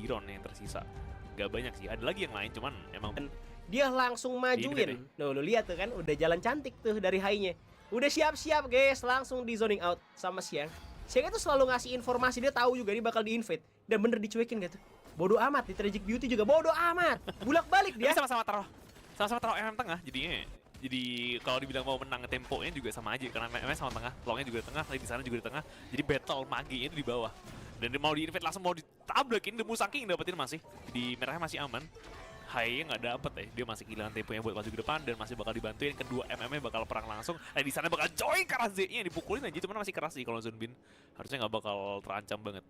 Biron yang tersisa. Gak banyak sih, ada lagi yang lain cuman emang dia langsung majuin. Loh, lu lihat tuh kan, udah jalan cantik tuh dari high-nya. Udah siap-siap guys, langsung di zoning out sama Xiang. Xiang itu selalu ngasih informasi, dia tahu juga dia bakal di-invade. Dan bener dicuekin gitu. Bodoh amat, di Tragic Beauty juga bodoh amat. Bulak-balik dia. sama-sama taruh MM tengah jadinya. Jadi kalau dibilang mau menang temponya juga sama aja karena MM sama tengah, Longnya juga tengah, di sana juga di tengah. Jadi battle maginya itu di bawah. Dan dia mau di-invade langsung mau ditabrakin, The Musang King dapetin masih. Di merahnya masih aman. High-nya nggak dapet ya, dia masih kehilangan temponya buat maju ke depan dan masih bakal dibantuin. Kedua MM-nya bakal perang langsung. Di sana bakal join karena Z-nya dipukulin aja, cuman masih keras sih kalau Zunbin. Harusnya nggak bakal terancam banget.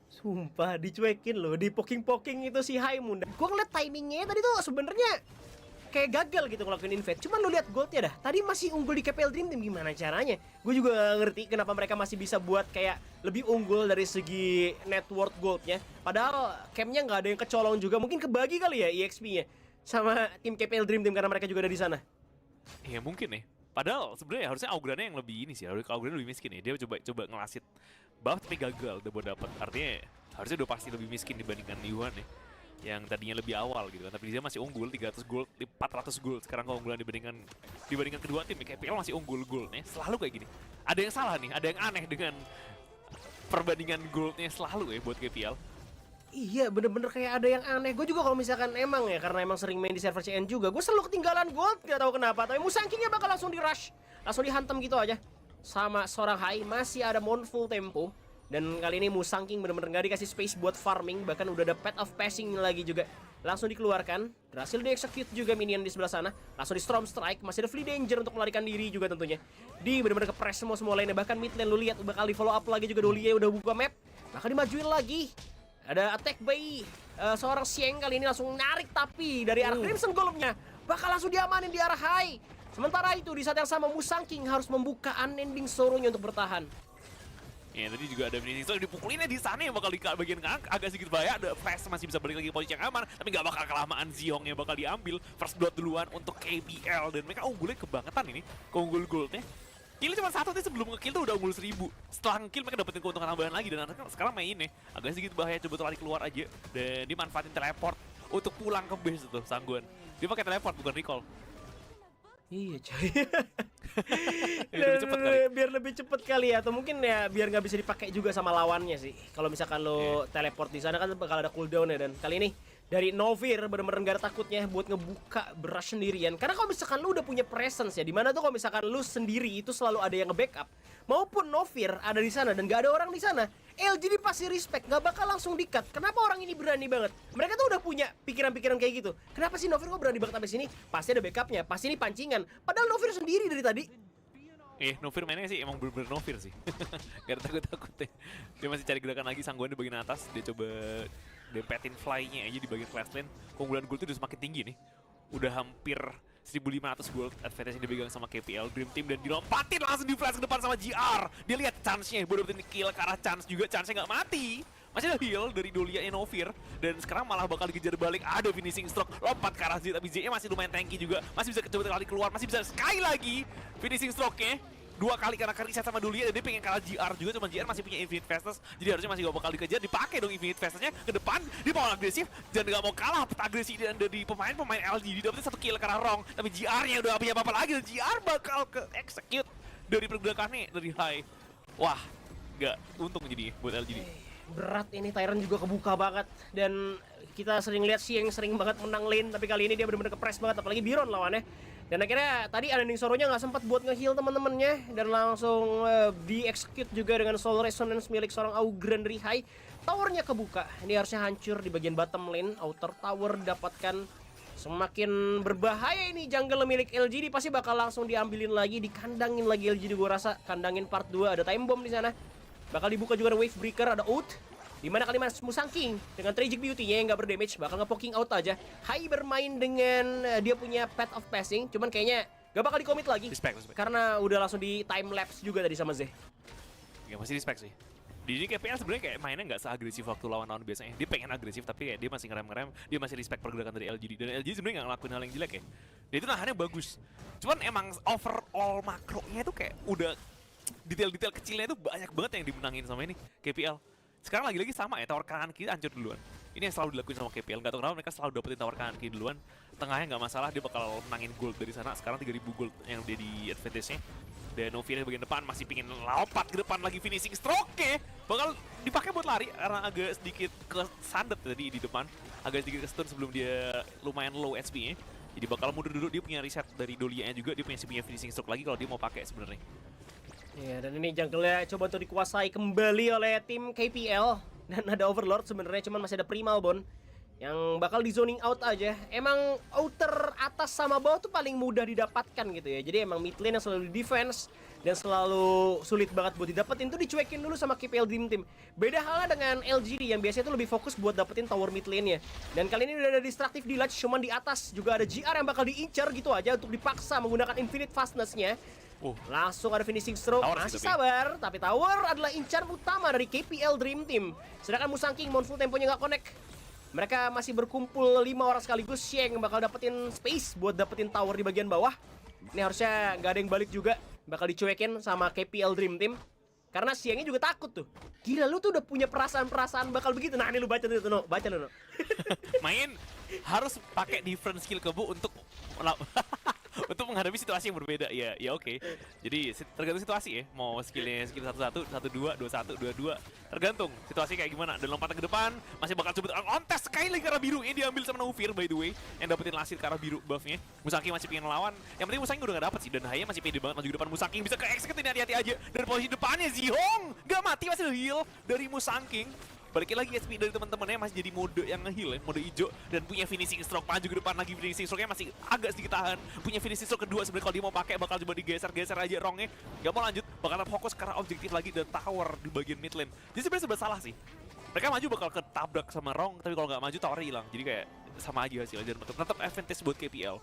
Sumpah dicuekin loh, di poking-poking itu si Haimun. Gue ngeliat timingnya tadi tuh sebenarnya kayak gagal gitu ngelakuin invade. Cuman lu lihat goldnya dah. Tadi masih unggul di KPL Dream Team, gimana caranya? Gue juga gak ngerti kenapa mereka masih bisa buat kayak lebih unggul dari segi net worth goldnya. Padahal campnya nggak ada yang kecolong juga. Mungkin kebagi kali ya EXP-nya sama tim KPL Dream Team karena mereka juga ada di sana. Iya mungkin nih. Padahal sebenarnya harusnya Augrannya yang lebih ini sih. Augrannya lebih miskin ya. Dia coba ngelasit buff tapi gagal udah buat dapet. Artinya harusnya udah pasti lebih miskin dibandingkan Yuan ya. Yang tadinya lebih awal gitu kan, tapi dia masih unggul 300 gold, 400 gold. Sekarang keunggulan dibandingkan kedua tim, KPL masih unggul goldnya. Selalu kayak gini. Ada yang salah nih, ada yang aneh dengan perbandingan goldnya selalu ya buat KPL. Iya, bener-bener kayak ada yang aneh. Gue juga kalau misalkan emang ya, karena emang sering main di server CN juga, gue selalu ketinggalan gold, gak tahu kenapa. Tapi Musang King-nya bakal langsung di rush, langsung dihantam gitu aja. Sama seorang Hai, masih ada mon full tempo. Dan kali ini Musang King bener-bener gak dikasih space buat farming. Bahkan udah ada Path of Passing lagi juga. Langsung dikeluarkan. Berhasil di-execute juga minion di sebelah sana. Langsung di Storm Strike. Masih ada Flea Danger untuk melarikan diri juga tentunya. Di bener-bener ke-press semua lainnya. Bahkan mid lane lu lihat bakal di-follow up lagi juga. Dolia udah buka map. Bakal dimajuin lagi. Ada attack by seorang Xiang kali ini langsung narik. Tapi dari arah Crimson Golem-nya bakal langsung diamanin di arah High. Sementara itu di saat yang sama Musang King harus membuka unending sorrow-nya untuk bertahan. Ya tadi juga ada finishing stroke dipukulinnya di sana yang bakal di bagian kanan agak sedikit bahaya. Ada Flash masih bisa balik lagi ke posisi yang aman, tapi nggak bakal kelamaan. Ziong yang bakal diambil first blood duluan untuk KPL dan mereka unggulnya kebangetan ini, keunggul goldnya. Kill cuma satu tapi sebelum ngekill tuh udah unggul 1000. Setelah ngekill mereka dapetin keuntungan tambahan lagi dan sekarang mainnya agak sedikit bahaya, coba lari keluar aja dan dimanfaatin teleport untuk pulang ke base tuh Sangguan. Dia pakai teleport bukan recall. Iya coy. Cepet kali. Biar lebih cepet kali ya, atau mungkin ya biar nggak bisa dipakai juga sama lawannya sih. Kalau misalkan lo teleport di sana kan bakal ada cooldown ya. Dan kali ini dari Novir bener-bener gak ada takutnya buat ngebuka brush sendirian. Karena kalau misalkan lu udah punya presence ya, dimana tuh kalau misalkan lu sendiri itu selalu ada yang nge-backup. Maupun Novir ada di sana dan gak ada orang di sana, LGD pasti respect, gak bakal langsung di-cut. Kenapa orang ini berani banget? Mereka tuh udah punya pikiran-pikiran kayak gitu. Kenapa sih Novir kok berani banget sampai sini? Pasti ada backupnya, pasti ini pancingan. Padahal Novir sendiri dari tadi. Novir mainnya sih emang bener-bener Novir sih. Gak ada takut-takut deh. Dia masih cari gerakan lagi, Sangguan di bagian atas. Dia coba dempetin fly-nya aja di bagian flash lane. Keunggulan gold itu udah semakin tinggi nih. Udah hampir 1500 gold advantage yang dipegang sama KPL Dream Team. Dan dilompatin langsung di flash ke depan sama GR. Dia lihat chance-nya, baru dapetin kill ke arah chance juga. Chance-nya nggak mati. Masih ada heal dari Dolia Novir. Dan sekarang malah bakal dikejar balik. Ada finishing stroke, lompat ke arah Z. Tapi Z-nya masih lumayan tanky juga. Masih bisa coba kali keluar, masih bisa sekali lagi finishing stroke-nya. 2 kali karena reset sama Dolia dan dia pengen kalah GR juga, cuma GR masih punya Infinite Fastness, jadi harusnya masih gak bakal dikejar, dipakai dong Infinite Fastness-nya ke depan, dia mau agresif dan gak mau kalah agresi dari pemain LG, dapetin 1 kill karena wrong, tapi GR-nya udah gak punya apa-apa lagi dan GR bakal ke execute dari pergerakannya dari High. Wah, gak untung jadi buat LGD. Berat ini, Tyrant juga kebuka banget. Dan kita sering lihat sih yang sering banget menang lane, tapi kali ini dia benar-benar ke-press banget, apalagi Biron lawannya. Dan akhirnya tadi unending sorrow-nya nggak sempat buat nge-heal teman-temannya dan langsung di-execute juga dengan Soul Resonance milik seorang Augran dari High. Towernya kebuka, ini harusnya hancur di bagian bottom lane. Outer tower dapatkan, semakin berbahaya ini jungle milik LGD, pasti bakal langsung diambilin lagi, dikandangin lagi LGD. Gue rasa kandangin part 2, ada time bomb di sana. Bakal dibuka juga ada wave breaker, ada ult. Dimana kali Mas Musang King dengan Tragic Beauty-nya yang gak berdamage bakal nge-poking out aja. Hai bermain dengan dia punya Path of Passing, cuman kayaknya gak bakal di-commit lagi. Respect. Karena udah langsung di time lapse juga tadi sama Zeh. Ya masih respect sih. Di KPL sebenarnya kayak mainnya nggak seagresif waktu lawan-lawan biasanya. Dia pengen agresif tapi kayak dia masih ngerem-ngerem, dia masih respect pergerakan dari LGD. Dan LGD sebenarnya nggak ngelakuin hal yang jelek ya. Dia itu nahannya bagus. Cuman emang overall makronya itu kayak udah detail-detail kecilnya itu banyak banget yang dimenangin sama ini KPL. Sekarang lagi-lagi sama ya, tower kanan kiri hancur duluan. Ini yang selalu dilakuin sama KPL, nggak tahu kenapa mereka selalu dapetin tower kanan kiri duluan. Tengahnya nggak masalah, dia bakal menangin gold dari sana. Sekarang 3000 gold yang dia di advantage-nya. Dan Novir di bagian depan masih pingin lompat ke depan lagi, finishing stroke-nya bakal dipakai buat lari karena agak sedikit kesandet tadi di depan. Agak sedikit ke-stun sebelum dia lumayan low HP-nya. Jadi bakal mundur dulu, dia punya reset dari Dolia-nya juga, dia punya finishing stroke lagi kalau dia mau pakai sebenarnya. Ya, dan ini jungle-nya coba untuk dikuasai kembali oleh tim KPL. Dan ada Overlord sebenarnya, cuman masih ada Primal Bond yang bakal di zoning out aja. Emang outer atas sama bawah tuh paling mudah didapatkan gitu ya. Jadi emang mid lane yang selalu di defense dan selalu sulit banget buat didapetin tuh dicuekin dulu sama KPL Dream Team. Beda halnya dengan LGD yang biasanya tuh lebih fokus buat dapetin tower mid lane-nya. Dan kali ini udah ada Destructive Deluge, cuman di atas juga ada GR yang bakal diincar gitu aja untuk dipaksa menggunakan Infinite Fastness-nya. Langsung ada finishing stroke, Tower masih sih, sabar, tapi tower adalah incar utama dari KPL Dream Team. Sedangkan Musang King, Moonful temponya nggak connect. Mereka masih berkumpul 5 orang sekaligus. Sheng bakal dapetin space buat dapetin tower di bagian bawah. Ini harusnya nggak ada yang balik juga, bakal dicuekin sama KPL Dream Team. Karena Shengnya juga takut tuh. Gila, lu tuh udah punya perasaan-perasaan bakal begitu. Nah ini lu baca tuh, no. Baca lu, no. Main harus pakai different skill kebu untuk untuk menghadapi situasi yang berbeda. Ya oke. Jadi tergantung situasi ya, mau skillnya skill 11, 12, 21, 22, tergantung situasi kayak gimana. Dan lompatan ke depan masih bakal coba ontes sekali lagi ke arah biru. Ini diambil sama Novir by the way, yang dapetin lasir ke arah biru buffnya. Musaki masih pengen lawan, yang penting Musaki udah gak dapet sih. Dan Haya masih pede banget maju ke depan. Musaki bisa ke execute, ini hati-hati aja. Dan posisi depannya Zihong gak mati, masih heal dari Musaki. Balikin lagi SP dari teman-temannya, masih jadi mode yang nge-heal ya, mode hijau, dan punya finishing stroke. Maju ke depan lagi, finishing stroke-nya masih agak sedikit tahan. Punya finishing stroke kedua sebenarnya, kalau dia mau pakai bakal coba digeser-geser aja Rongnya. Gak mau lanjut, bakal fokus ke arah objektif lagi dan tower di bagian mid lane. Jadi sebenarnya serba salah sih. Mereka maju bakal ketabrak sama Rong, tapi kalau nggak maju towernya hilang. Jadi kayak sama aja hasilnya, dan tetap advantage buat KPL.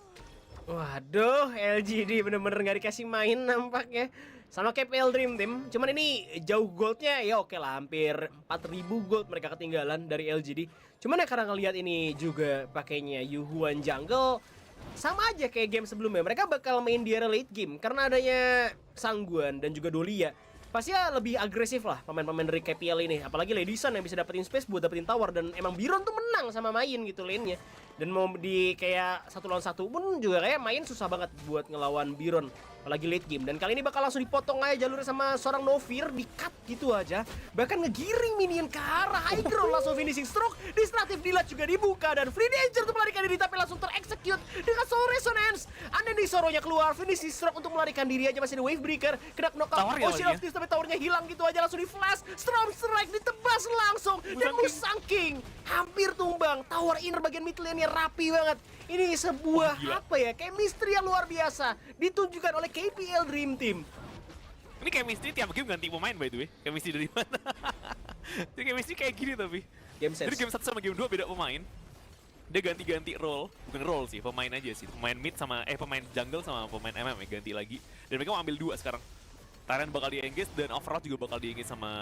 Waduh, LGD bener-bener gak dikasih main nampaknya sama KPL Dream Team. Cuman ini jauh goldnya ya oke lah, hampir 4000 gold mereka ketinggalan dari LGD. Cuman ya karena ngelihat ini juga pakainya Yuhuan Jungle, sama aja kayak game sebelumnya. Mereka bakal main di area late game karena adanya Sangguan dan juga Dolia. Pasti ya lebih agresif lah pemain-pemain dari KPL ini. Apalagi Lady Sun yang bisa dapetin space buat dapetin tower. Dan emang Biron tuh menang sama main gitu lane-nya. Dan mau di kayak 1 lawan 1 pun juga kayak main susah banget buat ngelawan Biron, apalagi late game. Dan kali ini bakal langsung dipotong aja jalurnya sama seorang Novir, di-cut gitu aja. Bahkan ngegiring minion ke arah high ground, langsung finishing stroke. Destructive Deluge juga dibuka dan Free Danger untuk melarikan diri, tapi langsung ter-execute dengan Soul Resonance. Aneh Soronya keluar, finishing stroke untuk melarikan diri aja, masih ada Wave Breaker. Kena knockout Ocean of Thieves, tapi towernya hilang gitu aja, langsung di flash. Storm Strike ditebas langsung. Dan Musang King hampir tumbang. Tower inner bagian mid lane-nya rapi banget. Ini sebuah apa ya, chemistry yang luar biasa ditunjukkan oleh KPL Dream Team. Ini chemistry tiap game ganti pemain by the way. Chemistry dari mana? Ini chemistry kayak gini tapi. Game sense. Jadi game 1 sama game 2 beda pemain. Dia ganti-ganti role, bukan role sih, pemain aja sih. Pemain mid sama pemain jungle sama pemain MM ya, ganti lagi. Dan mereka mau ambil 2 sekarang. Tyrant bakal di-engage dan Overlord juga bakal di-engage sama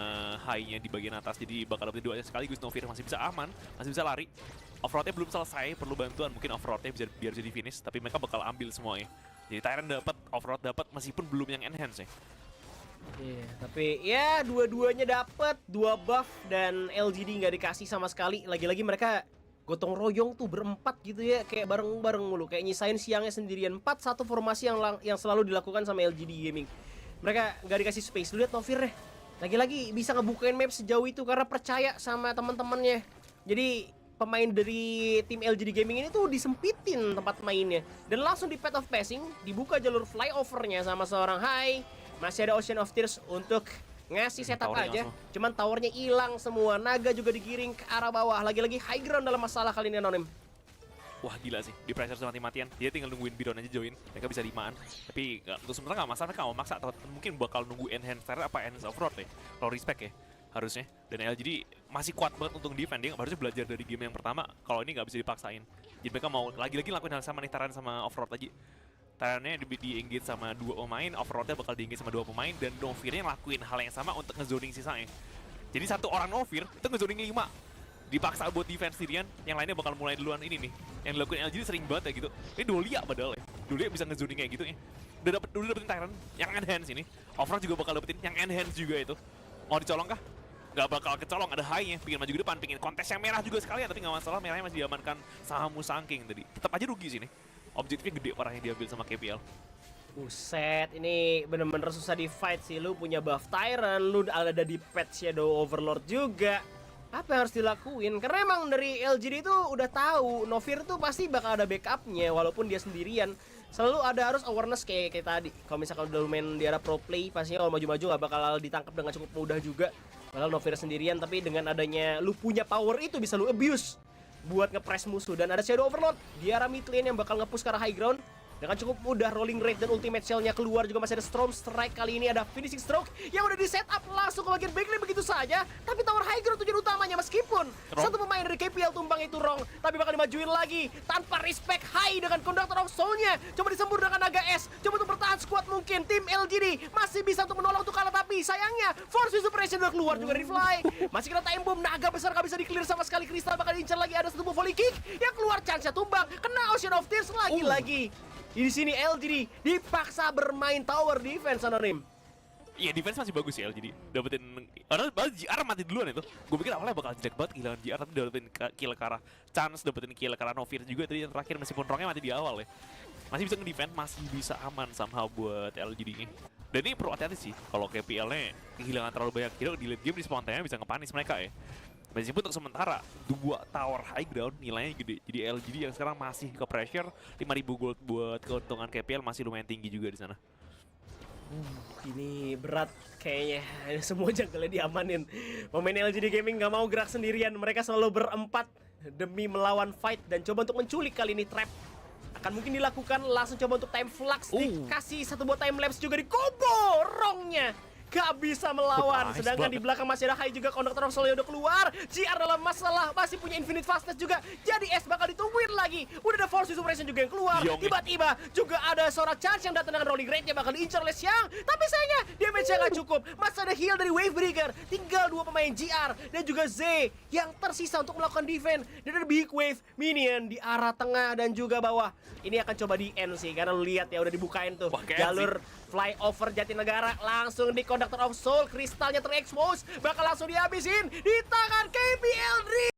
high-nya di bagian atas. Jadi bakal dapetin 2 sekaligus. Novir masih bisa aman, masih bisa lari. Overlord-nya belum selesai, perlu bantuan. Mungkin Overlord-nya biar jadi finish, tapi mereka bakal ambil semuanya. Jadi Tyrant dapat, Overlord dapat, meskipun belum yang enhance ya. Iya, tapi ya dua-duanya dapat 2 buff dan LGD nggak dikasih sama sekali. Lagi-lagi mereka gotong royong tuh berempat gitu ya, kayak bareng-bareng mulu, kayak nyisain siangnya sendirian. 4-1 formasi yang selalu dilakukan sama LGD Gaming. Mereka nggak dikasih space. Lu lihat Novir deh, lagi-lagi bisa ngebukain map sejauh itu karena percaya sama teman-temannya. Jadi pemain dari tim LGD Gaming ini tuh disempitin tempat mainnya dan langsung di path of passing dibuka jalur flyovernya sama seorang high. Masih ada Ocean of Tears untuk ngasih setup aja, cuman towernya hilang semua. Naga juga digiring ke arah bawah. Lagi-lagi high ground dalam masalah kali ini Anonim. Wah gila sih, di pressure mati-matian. Dia tinggal nungguin Biron aja join, mereka bisa 5-an. Tapi untuk sementara nggak masalah, mereka mau maksa atau mungkin bakal nunggu enhance Tyrant apa enhance Overlord ya. Kalau respect ya, harusnya. Dan LGD masih kuat banget untuk defend, dia harusnya belajar dari game yang pertama. Kalau ini nggak bisa dipaksain. Jadi mereka mau lagi-lagi lakuin hal sama nih Tyrant sama Overlord aja. Tyrant-nya di-engage sama 2 pemain, Overlord-nya bakal di-engage sama 2 pemain, dan Novir-nya lakuin hal yang sama untuk ngezoning sisanya. Jadi satu orang Novir itu ngezoning 5. Dipaksa buat defense sendirian, yang lainnya bakal mulai duluan. Ini nih, yang dilakuin LGD sering banget ya gitu. Ini Dolia padahal ya, Dolia bisa ngezoning kayak gitu ya. Udah dapetin Tyrant yang enhance ini. Overlord juga bakal dapetin yang enhance juga itu. Mau dicolong kah? nggak bakal kecolong, ada high-nya, pingin maju ke depan, pingin kontes yang merah juga sekalian, tapi nggak masalah, merahnya masih diamankan sama Musangking tadi. Tetap aja rugi sini. Objektifnya gede parah yang diambil sama KPL. Buset, ini bener-bener susah di fight sih. Lu punya buff Tyrant, lu ada di pet Shadow Overlord juga. Apa yang harus dilakuin? Karena emang dari LGD itu udah tahu Novir tuh pasti bakal ada backupnya walaupun dia sendirian. Selalu ada harus awareness kayak tadi. Kalau misalkan udah main di era pro play, pastinya kalau maju-maju gak bakal ditangkap dengan cukup mudah juga. Padahal Novir sendirian, tapi dengan adanya lu punya power itu bisa lu abuse buat nge-press musuh. Dan ada Shadow Overlord di arah mid lane yang bakal nge-push ke arah high ground. Dengan cukup mudah rolling rate dan ultimate shell-nya keluar, juga masih ada Storm Strike. Kali ini ada finishing stroke yang udah di setup langsung ke bagian backlane begitu saja. Tapi tower high ground tujuan utamanya, meskipun satu pemain dari KPL tumbang itu Rong, tapi bakal dimajuin lagi tanpa respect high dengan Conductor of Soul-nya. Coba disembur dengan naga es, coba untuk bertahan squad mungkin. Tim LGD masih bisa untuk menolong tuh kalah, tapi sayangnya Force Suppression udah keluar juga dari Fly. Masih kena time bomb, naga besar gak bisa di-clear sama sekali. Crystal bakal diincar lagi, ada satu volley kick yang keluar, chance-nya tumbang, kena Ocean of Tears lagi-lagi. Di sini LGD dipaksa bermain tower defense, Anonim. Iya, defense masih bagus ya LGD. Dapetin, padahal JR mati duluan itu. Gue pikir awalnya bakal jelek banget kehilangan JR, tapi dapetin kill ke arah Chance, dapetin kill ke arah Novir juga tadi yang terakhir, meskipun Rongnya mati di awal ya. Masih bisa nge-defend, masih bisa aman somehow buat LGD-nya. Dan ini perlu hati-hati sih, kalau KPL-nya kehilangan terlalu banyak hero di late game, di spawn time-nya bisa ngepanis mereka ya. Meskipun untuk sementara, 2 tower high ground nilainya gede. Jadi LGD yang sekarang masih ke pressure, 5.000 gold buat keuntungan KPL masih lumayan tinggi juga di sana. Ini berat kayaknya, semua junggle-nya diamanin. Pemain LGD Gaming gak mau gerak sendirian, mereka selalu berempat demi melawan fight dan coba untuk menculik kali ini trap. Akan mungkin dilakukan, langsung coba untuk time flux, dikasih satu buat time lapse juga di combo Rongnya. Gak bisa melawan, Nice sedangkan banget. di belakang masih ada high juga. Conductor of Soul udah keluar, JR dalam masalah, masih punya infinite fastness juga. Jadi S bakal ditungguin lagi. Udah ada Force Suppression juga yang keluar. Yong. Tiba-tiba juga ada seorang Chance yang datang dengan rolling rate-nya bakal diincar oleh Xiang. Tapi sayangnya damage-nya gak cukup. Masih ada heal dari Wavebreaker. Tinggal 2 pemain JR dan juga Z yang tersisa untuk melakukan defense. Dan ada Big Wave Minion di arah tengah dan juga bawah. Ini akan coba di end sih, karena lu lihat ya udah dibukain tuh Wah, kayak jalur flyover Jatinegara langsung di Conductor of Soul. Kristalnya terekspos, bakal langsung dihabisin di tangan KPL Dream.